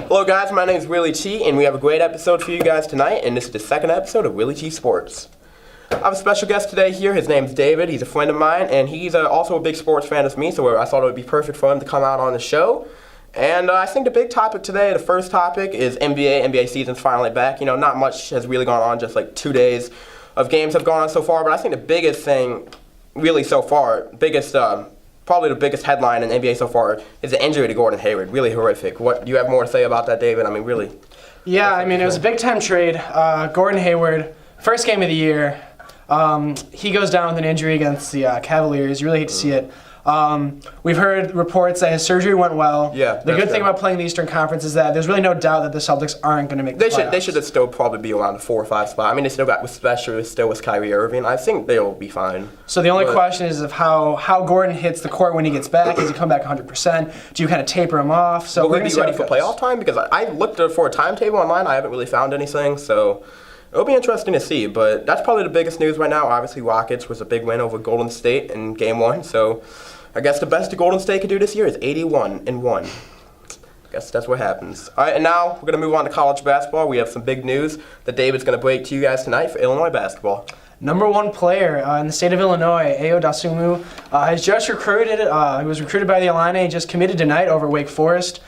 Hello guys, my name is Willy T, and we have a great episode for you guys tonight, and this is the second episode of WIllyTSports. I have a special guest today here. His name's David. He's a friend of mine, and he's also a big sports fan as me, so I thought it would be perfect for him to come out on the show. And I think the big topic today, the first topic, is NBA. NBA season's finally back. You know, not much has really gone on, just like 2 days of games have gone on so far, but I think the biggest thing, really so far, probably the biggest headline in NBA so far is the injury to Gordon Hayward. Really horrific. What do you have more to say about that, David? I mean, really. Yeah, I mean, it was a big-time trade. Gordon Hayward, first game of the year, he goes down with an injury against the Cavaliers. You really hate to see it. We've heard reports that his surgery went well. Yeah, the good thing about playing the Eastern Conference is that there's really no doubt that the Celtics aren't going to make the playoffs. They should still probably be around the 4 or 5 spot. I mean, they still got, especially still with Kyrie Irving. I think they'll be fine. So the only question is of how Gordon hits the court when he gets back. Does he come back 100%? Do you kind of taper him off? So will he be ready for playoff time? Because I looked for a timetable online. I haven't really found anything. So it'll be interesting to see. But that's probably the biggest news right now. Obviously, Rockets was a big win over Golden State in Game 1. So I guess the best the Golden State could do this year is 81-1. I guess that's what happens. All right, and now we're going to move on to college basketball. We have some big news that David's going to break to you guys tonight for Illinois basketball. Number 1 player in the state of Illinois, Ayo Dosunmu, has just recruited. He was recruited by the Illini, just committed tonight over Wake Forest.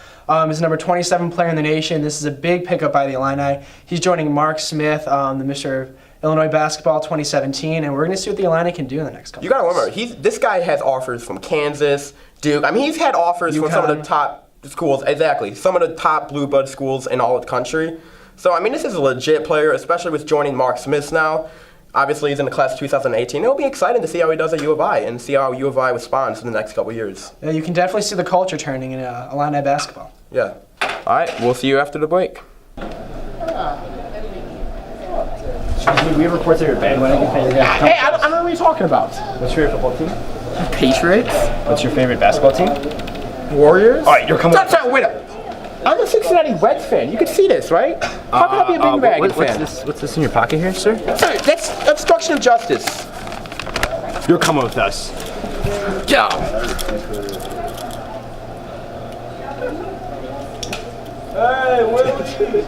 He's the number 27 player in the nation. This is a big pickup by the Illini. He's joining Mark Smith, the Mr. Illinois basketball 2017, and we're going to see what the Illini can do in the next couple. You got to remember, this guy has offers from Kansas, Duke. I mean, he's had offers from some of the top schools. Exactly, some of the top blue blood schools in all of the country. So I mean, this is a legit player, especially with joining Mark Smith now. Obviously, he's in the class of 2018. It'll be exciting to see how he does at U of I and see how U of I responds in the next couple of years. Yeah, you can definitely see the culture turning in Illini basketball. Yeah. All right, we'll see you after the break. We have reports that you're a bandwagon fan. Hey, I don't know what you're talking about. What's your favorite football team? Patriots? What's your favorite basketball team? Warriors? All right, you're coming. Sorry, wait up. I'm a Cincinnati Reds fan. You can see this, right? How can I be a bandwagon fan? What's this in your pocket here, sir? Sorry, that's obstruction of justice. You're coming with us. Yeah. Hey, Willie.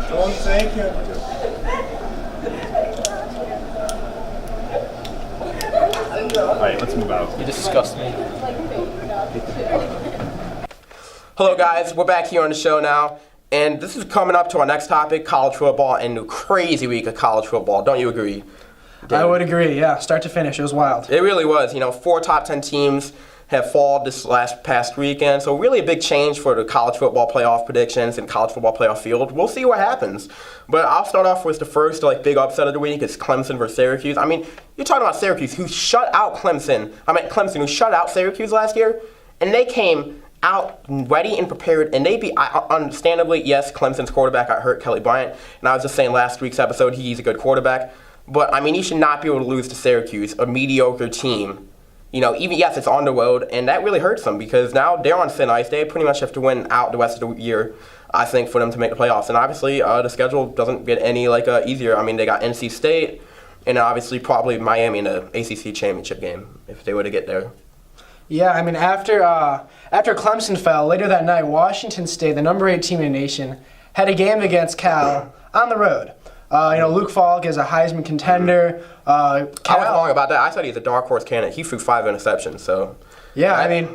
Don't thank him. All right, let's move out. You disgust me. Hello guys, we're back here on the show now, and this is coming up to our next topic, college football, and the crazy week of college football. Don't you agree, David? I would agree, yeah. Start to finish, it was wild. It really was. 4 top 10 teams have fallen this past weekend, so really a big change for the college football playoff predictions and college football playoff field. We'll see what happens. But I'll start off with the first big upset of the week. It's Clemson versus Syracuse. I mean, you're talking about Syracuse, who shut out Clemson. Clemson, who shut out Syracuse last year, and they came out ready and prepared, and they beat, understandably, yes, Clemson's quarterback got hurt, Kelly Bryant, and I was just saying last week's episode, he's a good quarterback, but I mean, he should not be able to lose to Syracuse, a mediocre team. Even, yes, it's on the road, and that really hurts them, because now they're on thin ice. They pretty much have to win out the rest of the year, I think, for them to make the playoffs, and obviously, the schedule doesn't get any, easier. I mean, they got NC State, and obviously probably Miami in the ACC championship game, if they were to get there. Yeah, I mean, after Clemson fell, later that night, Washington State, the number 8 team in the nation, had a game against Cal on the road. Luke Falk is a Heisman contender. I was wrong about that. I thought he's a dark horse candidate. He threw 5 interceptions, so. Yeah, I mean,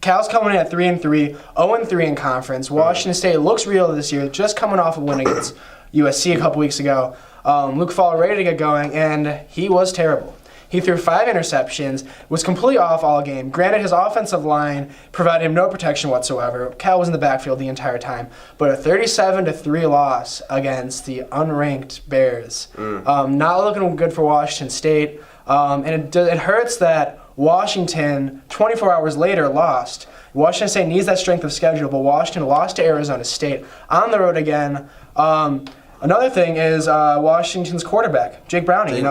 Cal's coming in at 3-3, 0-3 in conference. Washington State looks real this year, just coming off a win against USC a couple weeks ago. Luke Falk ready to get going, and he was terrible. He threw 5 interceptions, was completely off all game. Granted, his offensive line provided him no protection whatsoever. Cal was in the backfield the entire time. But a 37-3 loss against the unranked Bears. Not looking good for Washington State. And it hurts that Washington, 24 hours later, lost. Washington State needs that strength of schedule, but Washington lost to Arizona State on the road again. Another thing is Washington's quarterback, Jake Browning,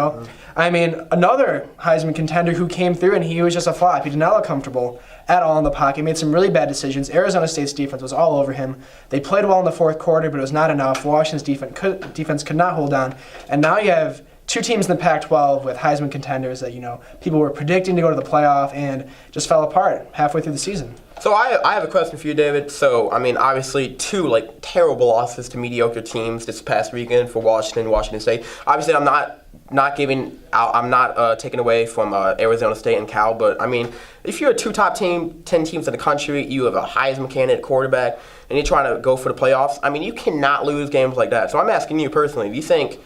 I mean, another Heisman contender who came through and he was just a flop. He did not look comfortable at all in the pocket. Made some really bad decisions. Arizona State's defense was all over him. They played well in the fourth quarter, but it was not enough. Washington's defense could not hold on. And now you have two teams in the Pac-12 with Heisman contenders that, people were predicting to go to the playoff and just fell apart halfway through the season. So I have a question for you, David. So, obviously two, terrible losses to mediocre teams this past weekend for Washington State. Obviously, I'm not taking away from Arizona State and Cal, but, if you're a two top 10 teams in the country, you have a Heisman candidate quarterback, and you're trying to go for the playoffs, you cannot lose games like that. So I'm asking you personally, do you think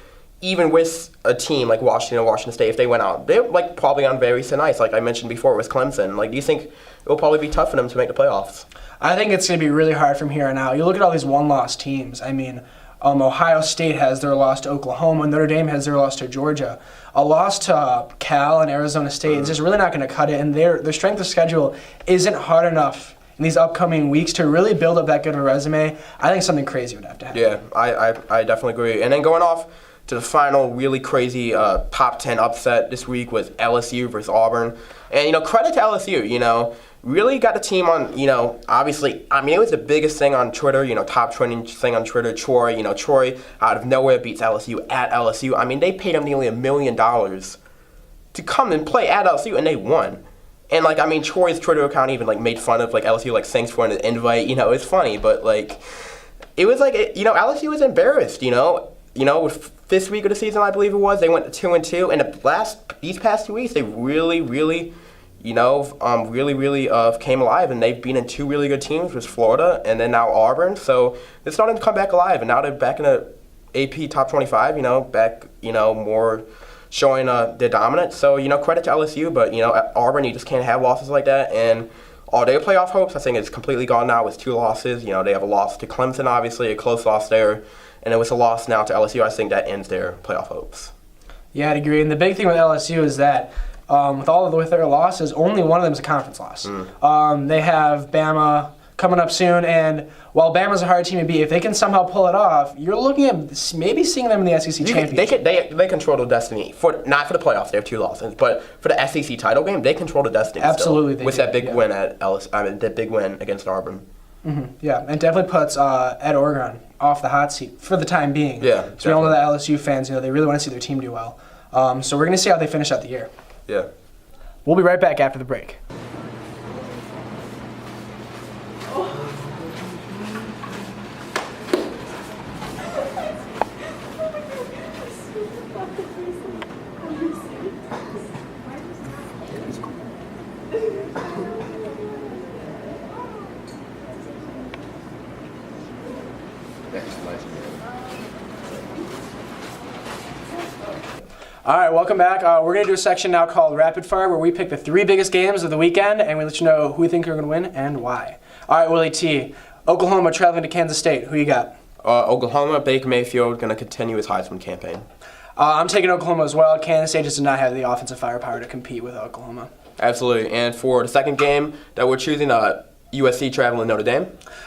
even with a team like Washington State, if they went out, they're probably on very thin ice, like I mentioned before with Clemson. Do you think it will probably be tough for them to make the playoffs? I think it's going to be really hard from here on out. You look at all these one-loss teams. Ohio State has their loss to Oklahoma. Notre Dame has their loss to Georgia. A loss to Cal and Arizona State is just really not going to cut it, and their strength of schedule isn't hard enough in these upcoming weeks to really build up that good of a resume. I think something crazy would have to happen. Yeah, I definitely agree. And then going off to the final really crazy top 10 upset this week was LSU versus Auburn. And, credit to LSU, really got the team on, obviously, it was the biggest thing on Twitter, top trending thing on Twitter. Troy out of nowhere beats LSU at LSU. They paid him nearly $1 million to come and play at LSU, and they won. And, Troy's Twitter account even, made fun of, LSU, thanks for an invite. It's funny, but, it was LSU was embarrassed, with this week of the season, I believe it was, they went to 2-2, and these past 2 weeks, they really came alive, and they've been in two really good teams with Florida and then now Auburn. So they're starting to come back alive, and now they're back in the AP top 25. Back more showing their dominance. So credit to LSU, but at Auburn you just can't have losses like that. And all their playoff hopes, I think, it's completely gone now with two losses. They have a loss to Clemson, obviously, a close loss there. And it was a loss now to LSU. I think that ends their playoff hopes. Yeah, I'd agree. And the big thing with LSU is that with their losses, only one of them is a conference loss. They have Bama coming up soon, and while Bama's a hard team to beat, if they can somehow pull it off, you're looking at maybe seeing them in the SEC championship. They control the destiny. Not for the playoffs, they have two losses, but for the SEC title game, they control the destiny. Absolutely, still, with that big win at that big win against Auburn. Mm-hmm. Yeah, and definitely puts Ed Oregon off the hot seat for the time being. Yeah, so we all know that LSU fans, they really want to see their team do well. So we're going to see how they finish out the year. Yeah. We'll be right back after the break. All right, welcome back. We're going to do a section now called Rapid Fire, where we pick the three biggest games of the weekend, and we let you know who we think are going to win and why. All right, Willie T. Oklahoma traveling to Kansas State. Who you got? Oklahoma, Baker Mayfield going to continue his Heisman campaign. I'm taking Oklahoma as well. Kansas State just did not have the offensive firepower to compete with Oklahoma. Absolutely. And for the second game that we're choosing, USC traveling Notre Dame.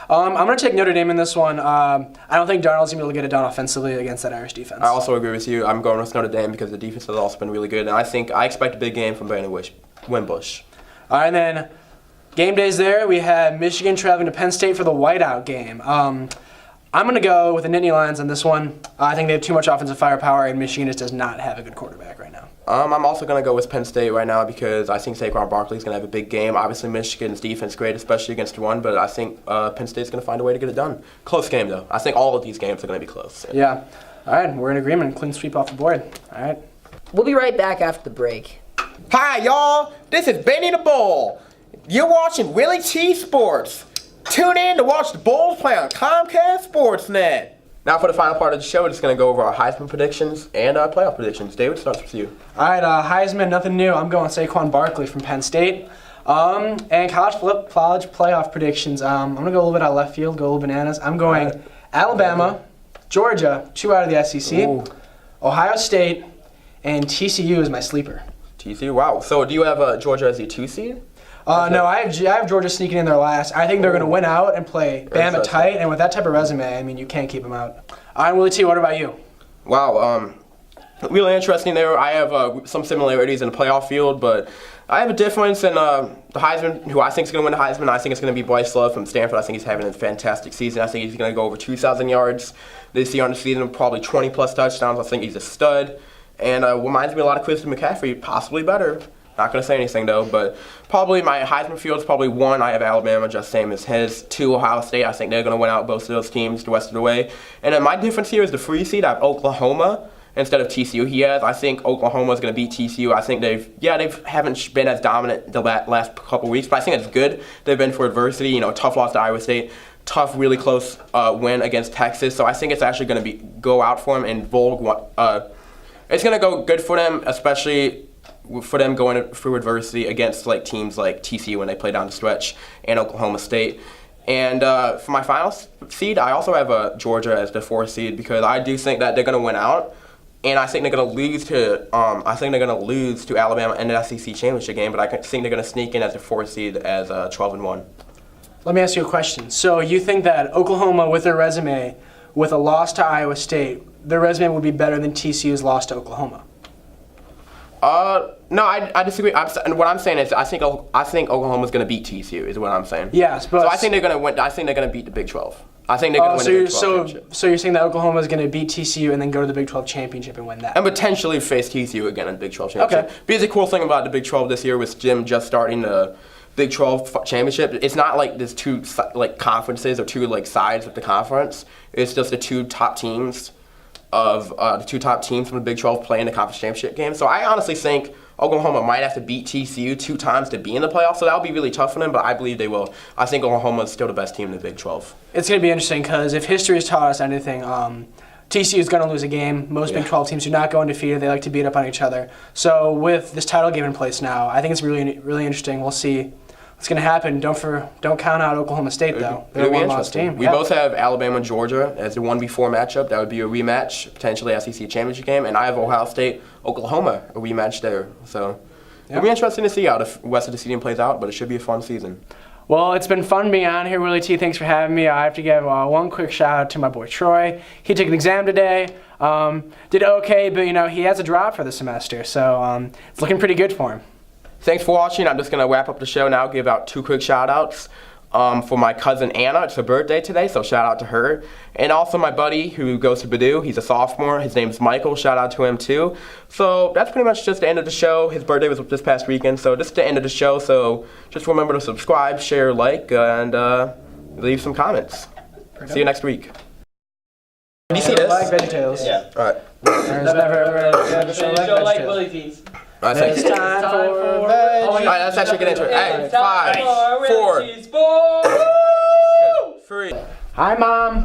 I'm going to take Notre Dame in this one. I don't think Darnold's going to be able to get it done offensively against that Irish defense. I also agree with you. I'm going with Notre Dame because the defense has also been really good, and I expect a big game from Brandon Wimbush. All right, and then game days there, we had Michigan traveling to Penn State for the whiteout game. I'm going to go with the Nittany Lions on this one. I think they have too much offensive firepower, and Michigan just does not have a good quarterback right now. I'm also going to go with Penn State right now because I think Saquon Barkley is going to have a big game. Obviously, Michigan's defense is great, especially against the run, but I think Penn State's going to find a way to get it done. Close game, though. I think all of these games are going to be close. Yeah. All right, we're in agreement. Clean sweep off the board. All right. We'll be right back after the break. Hi, y'all. This is Benny the Bull. You're watching WIllyTSports. Tune in to watch the Bulls play on Comcast Sportsnet. Now for the final part of the show, we're just going to go over our Heisman predictions and our playoff predictions. David, starts with you. All right, Heisman, nothing new. I'm going Saquon Barkley from Penn State. And college playoff predictions. I'm going to go a little bit out left field, go a little bananas. I'm going Alabama, Georgia, 2 out of the SEC, Ohio State, and TCU is my sleeper. TCU, wow. So do you have Georgia as a 2 seed? No, I have Georgia sneaking in there last. I think they're going to win out and play Bama tight, and with that type of resume, you can't keep them out. All right, Willie T, what about you? Wow, really interesting there. I have some similarities in the playoff field, but I have a difference in the Heisman, who I think is going to win the Heisman. I think it's going to be Bryce Love from Stanford. I think he's having a fantastic season. I think he's going to go over 2,000 yards this year on the season, probably 20-plus touchdowns. I think he's a stud. and reminds me a lot of Christian McCaffrey, possibly better. Not going to say anything, though, but probably my Heisman field is probably 1. I have Alabama, just same as his. 2, Ohio State. I think they're going to win out both of those teams the rest of the way. And then my difference here is the 3 seed. I have Oklahoma instead of TCU. He has. I think Oklahoma is going to beat TCU. I think they haven't been as dominant the last couple weeks, but I think it's good. They've been for adversity. You know, tough loss to Iowa State, tough, really close win against Texas. So I think it's actually going to go out for them and it's going to go good for them, especially for them going through adversity against like teams like TCU when they play down the stretch and Oklahoma State. And for my final seed, I also have Georgia as the 4th seed because I do think that they're going to win out, and I think they're going to lose to Alabama in the SEC championship game. But I think they're going to sneak in as the 4th seed as 12-1. Let me ask you a question. So you think that Oklahoma, with their resume, with a loss to Iowa State, their resume would be better than TCU's loss to Oklahoma? No, I disagree. What I'm saying is I think Oklahoma's going to beat TCU is what I'm saying. Yes, but so I think they're going to win. I think they're going to beat the Big 12. I think they're going to win the Big 12 championship. So you're saying that Oklahoma is going to beat TCU and then go to the Big 12 championship and win that? And potentially face TCU again in the Big 12 championship. Okay. Because the cool thing about the Big 12 this year was Jim just starting the Big 12 championship. It's not like there's 2 like conferences or 2 sides of the conference. It's just the 2 top teams from the Big 12 playing the conference championship game. So I honestly think Oklahoma might have to beat TCU 2 times to be in the playoffs, so that'll be really tough for them, but I believe they will. I think Oklahoma is still the best team in the Big 12. It's going to be interesting because if history has taught us anything, TCU is going to lose a game. Most Big 12 teams do not go undefeated. They like to beat up on each other. So with this title game in place now, I think it's really, really interesting. We'll see what's going to happen. Don't count out Oklahoma State, though. They're a one-loss team. We both have Alabama and Georgia as the 1v4 matchup. That would be a rematch, potentially SEC championship game. And I have Ohio State, Oklahoma, a rematch there. So it'll be interesting to see how the rest of the season plays out, but it should be a fun season. Well, it's been fun being on here, Willie T. Thanks for having me. I have to give one quick shout out to my boy Troy. He took an exam today, did okay, but he has a drop for the semester, so it's looking pretty good for him. Thanks for watching. I'm just going to wrap up the show now, give out 2 quick shout-outs. For my cousin Anna, it's her birthday today, so shout out to her. And also my buddy who goes to Purdue, he's a sophomore, his name's Michael, shout out to him too. So that's pretty much just the end of the show. His birthday was this past weekend, so this is the end of the show. So just remember to subscribe, share, like, and leave some comments. See you next week. Did you see this? Like VeggieTales. Yeah. All right. There's never a show like VeggieTales. WIllyTS. All right, thank you. It's time for veggie. All right, let's actually get into it. Hey, 5, 4, 3. Hi, Mom.